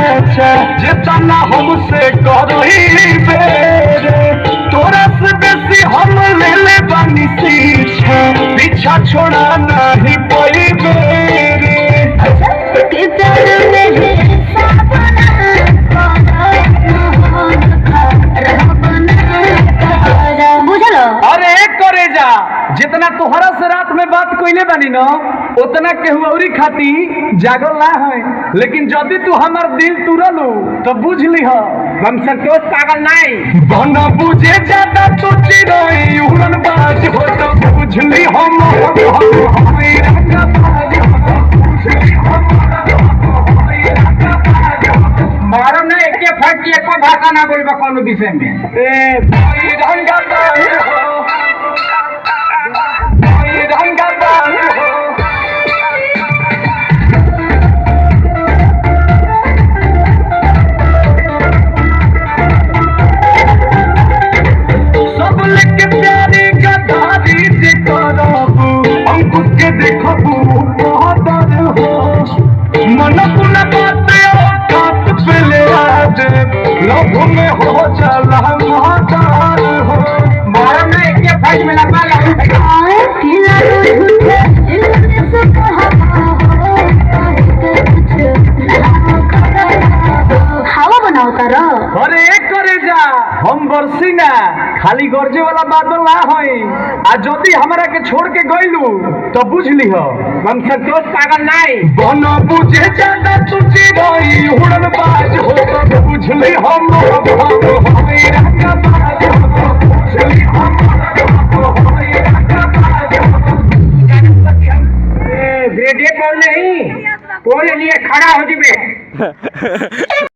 अच्छा जितना हमसे करही बेरे तोरा से बेसी हम ले ले बानी पीछा पीछा छोड़ा नहीं पई बेरे अरे करे जा जितना तोहरा से रात में बात कइले बानी न उतना केहू औरी खाती जागल ना है लेकिन जदि तू हमार दिल तुरलू तो बुझ लीह हम संतोष पागल नहीं बना बुझे ज्यादा तो चिरई उड़न बाज हो तो बुझ ली हम मारो ना एक फट की एको भाषा ना बोलबा कोनो विषय में ए रंगा सब लेके प्यारी गदारी से करबू अंकुश के देखबू बहादुर हो मन पुना बात खात पे ले आज लव में हो चला महादार हो मारा में एक फाइट में लगा हवा बनाओ तारा अरे करे जा हम बरसी ना खाली गरजे वाला बादल ना होई आ जदी हमरा के छोड़ के गइलू तो बुझ लीह हम संतोष पागल नहीं बन बुझे ज्यादा तुझी रही उड़न बाज हो तो बुझ ली हम रंगा बाज हो बुझ ली हम ग्रेडियट बोल नहीं बोल लिए खड़ा हो जी